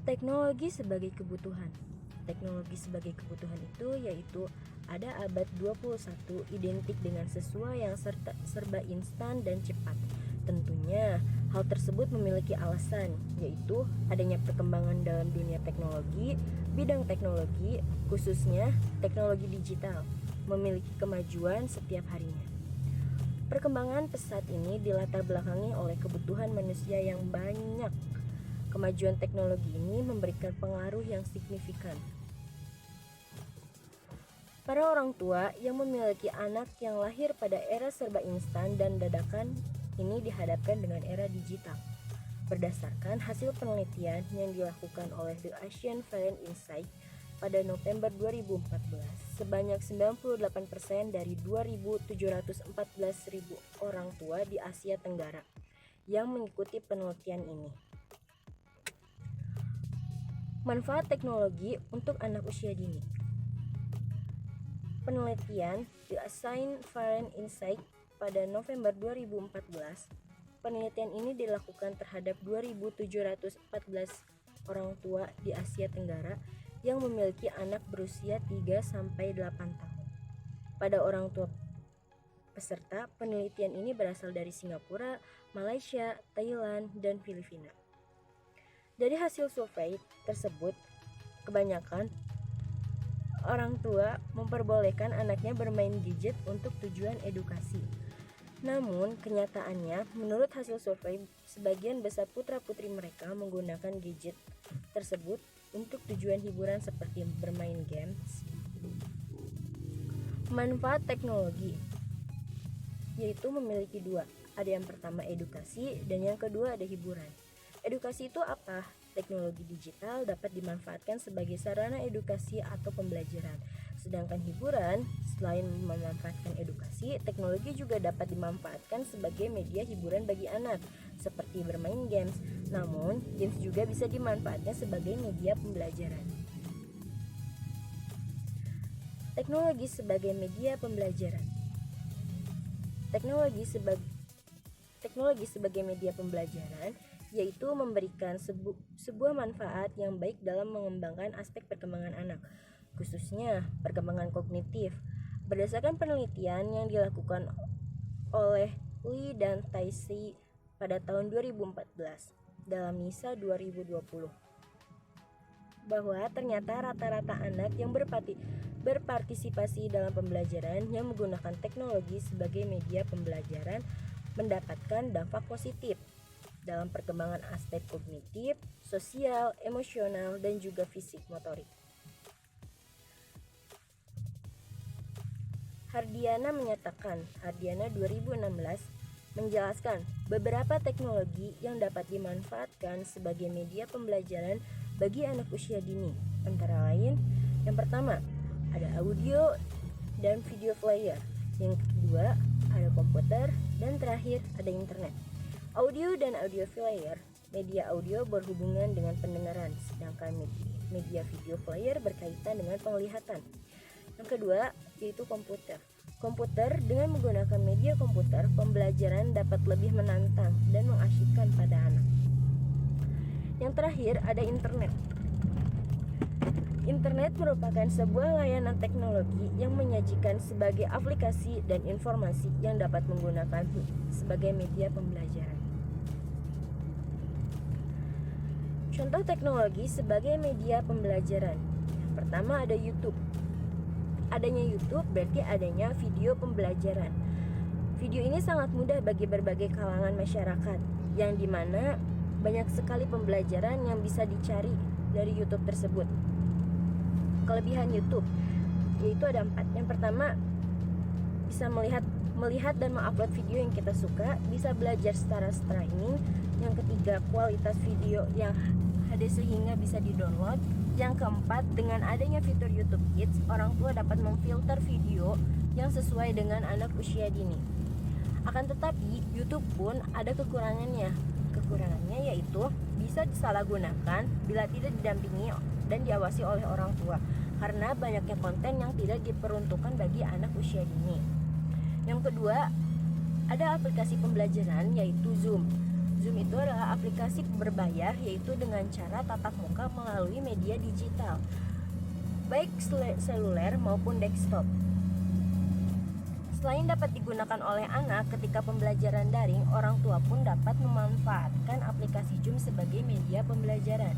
Teknologi sebagai kebutuhan. Teknologi sebagai kebutuhan itu yaitu ada abad 21 identik dengan sesuai yang serba instan dan cepat. Tentunya hal tersebut memiliki alasan, yaitu adanya perkembangan dalam dunia teknologi, bidang teknologi, khususnya teknologi digital, memiliki kemajuan setiap harinya. Perkembangan pesat ini dilatar belakangi oleh kebutuhan manusia yang banyak. Kemajuan teknologi ini memberikan pengaruh yang signifikan. Para orang tua yang memiliki anak yang lahir pada era serba instan dan dadakan ini dihadapkan dengan era digital. Berdasarkan hasil penelitian yang dilakukan oleh The Asian Foreign Insight pada November 2014, sebanyak 98% dari 2.714.000 orang tua di Asia Tenggara yang mengikuti penelitian ini. Manfaat teknologi untuk anak usia dini. Penelitian The Asian Foreign Insight pada November 2014, penelitian ini dilakukan terhadap 2.714 orang tua di Asia Tenggara yang memiliki anak berusia 3-8 tahun. Pada orang tua peserta, penelitian ini berasal dari Singapura, Malaysia, Thailand, dan Filipina. Dari hasil survei tersebut, kebanyakan orang tua memperbolehkan anaknya bermain gadget untuk tujuan edukasi. Namun, kenyataannya, menurut hasil survei, sebagian besar putra-putri mereka menggunakan gadget tersebut untuk tujuan hiburan seperti bermain games. Manfaat teknologi yaitu memiliki dua. Ada yang pertama edukasi dan yang kedua ada hiburan. Edukasi itu apa? Teknologi digital dapat dimanfaatkan sebagai sarana edukasi atau pembelajaran. Sedangkan hiburan, selain memanfaatkan edukasi, teknologi juga dapat dimanfaatkan sebagai media hiburan bagi anak, seperti bermain games. Namun, games juga bisa dimanfaatkan sebagai media pembelajaran. Teknologi sebagai media pembelajaran. Teknologi sebagai media pembelajaran yaitu memberikan sebuah manfaat yang baik dalam mengembangkan aspek perkembangan anak, khususnya perkembangan kognitif. Berdasarkan penelitian yang dilakukan oleh Lee dan Taisi pada tahun 2014 dalam NISA 2020, bahwa ternyata rata-rata anak yang berpartisipasi dalam pembelajaran yang menggunakan teknologi sebagai media pembelajaran mendapatkan dampak positif dalam perkembangan aspek kognitif, sosial, emosional, dan juga fisik motorik. Hardiana 2016 menjelaskan beberapa teknologi yang dapat dimanfaatkan sebagai media pembelajaran bagi anak usia dini. Antara lain, yang pertama ada audio dan video player, yang kedua ada komputer, dan terakhir ada internet. Audio dan audio player, media audio berhubungan dengan pendengaran, sedangkan media video player berkaitan dengan penglihatan. Yang kedua yaitu komputer. Komputer, dengan menggunakan media komputer, pembelajaran dapat lebih menantang dan mengasyikkan pada anak. Yang terakhir ada internet. Internet merupakan sebuah layanan teknologi yang menyajikan sebagai aplikasi dan informasi yang dapat menggunakan sebagai media pembelajaran. Contoh teknologi sebagai media pembelajaran. Yang pertama ada YouTube. Adanya YouTube berarti adanya video pembelajaran. Video ini sangat mudah bagi berbagai kalangan masyarakat, yang dimana banyak sekali pembelajaran yang bisa dicari dari YouTube tersebut. Kelebihan YouTube yaitu ada 4. Yang pertama, bisa melihat dan mengupload video yang kita suka, bisa belajar secara streaming. Yang ketiga, kualitas video yang HD sehingga bisa di-download. Yang keempat, dengan adanya fitur YouTube Kids, orang tua dapat memfilter video yang sesuai dengan anak usia dini. Akan tetapi, YouTube pun ada kekurangannya. Kekurangannya yaitu bisa disalahgunakan bila tidak didampingi dan diawasi oleh orang tua, karena banyaknya konten yang tidak diperuntukkan bagi anak usia dini. Yang kedua, ada aplikasi pembelajaran yaitu Zoom. Zoom itu adalah adalah aplikasi berbayar, yaitu dengan cara tatap muka melalui media digital, baik seluler maupun desktop. Selain dapat digunakan oleh anak ketika pembelajaran daring, orang tua pun dapat memanfaatkan aplikasi Zoom sebagai media pembelajaran.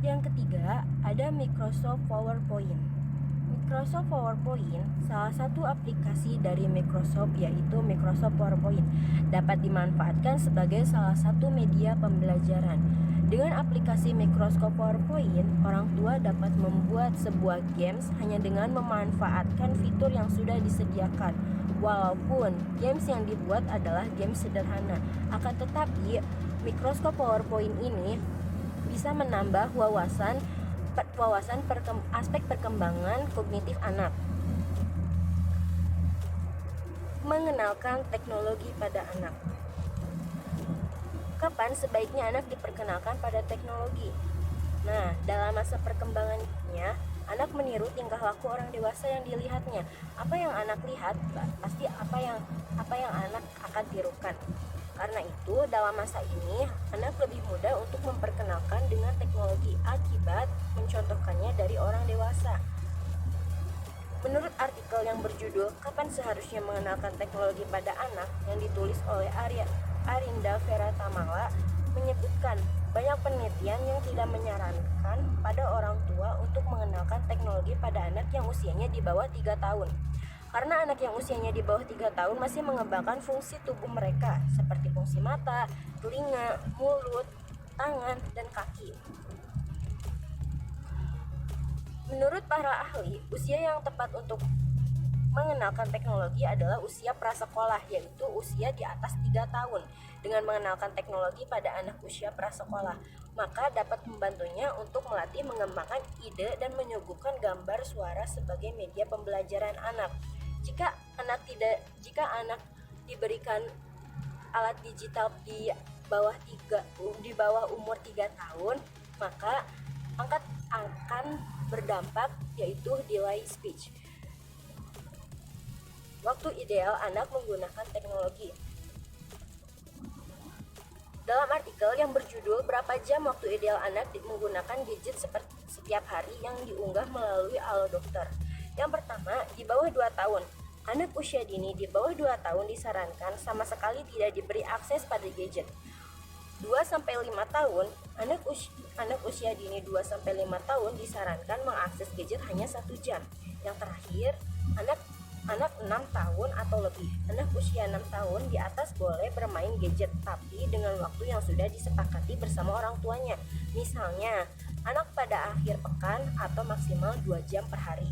Yang ketiga, ada Microsoft PowerPoint. Microsoft PowerPoint, salah satu aplikasi dari Microsoft, yaitu Microsoft PowerPoint, dapat dimanfaatkan sebagai salah satu media pembelajaran. Dengan aplikasi Microsoft PowerPoint, orang tua dapat membuat sebuah games hanya dengan memanfaatkan fitur yang sudah disediakan. Walaupun games yang dibuat adalah games sederhana, akan tetapi Microsoft PowerPoint ini bisa menambah aspek perkembangan kognitif anak. Mengenalkan teknologi pada anak. Kapan sebaiknya anak diperkenalkan pada teknologi? Nah, dalam masa perkembangannya, anak meniru tingkah laku orang dewasa yang dilihatnya. Apa yang anak lihat, pasti apa yang anak akan tirukan. Karena itu, dalam masa ini, anak lebih mudah untuk memperkenalkan dengan teknologi akibat mencontohkannya dari orang dewasa. Menurut artikel yang berjudul "Kapan Seharusnya Mengenalkan Teknologi pada Anak" yang ditulis oleh Arinda Veratamala, menyebutkan banyak penelitian yang tidak menyarankan pada orang tua untuk mengenalkan teknologi pada anak yang usianya di bawah 3 tahun. Karena anak yang usianya di bawah 3 tahun masih mengembangkan fungsi tubuh mereka seperti fungsi mata, telinga, mulut, tangan, dan kaki. Menurut para ahli, usia yang tepat untuk mengenalkan teknologi adalah usia prasekolah, yaitu usia di atas 3 tahun. Dengan mengenalkan teknologi pada anak usia prasekolah, maka dapat membantunya untuk melatih mengembangkan ide dan menyuguhkan gambar suara sebagai media pembelajaran anak. Jika anak diberikan alat digital di bawah umur 3 tahun, maka akan berdampak, yaitu delay speech. Waktu ideal anak menggunakan teknologi. Dalam artikel yang berjudul "Berapa jam waktu ideal anak menggunakan gadget setiap hari" yang diunggah melalui Halo Dokter. Yang pertama, di bawah 2 tahun. Anak usia dini di bawah 2 tahun disarankan sama sekali tidak diberi akses pada gadget. 2-5 tahun, anak usia dini 2-5 tahun disarankan mengakses gadget hanya 1 jam. Yang terakhir, anak 6 tahun atau lebih. Anak usia 6 tahun di atas boleh bermain gadget, tapi dengan waktu yang sudah disepakati bersama orang tuanya. Misalnya, anak pada akhir pekan atau maksimal 2 jam per hari.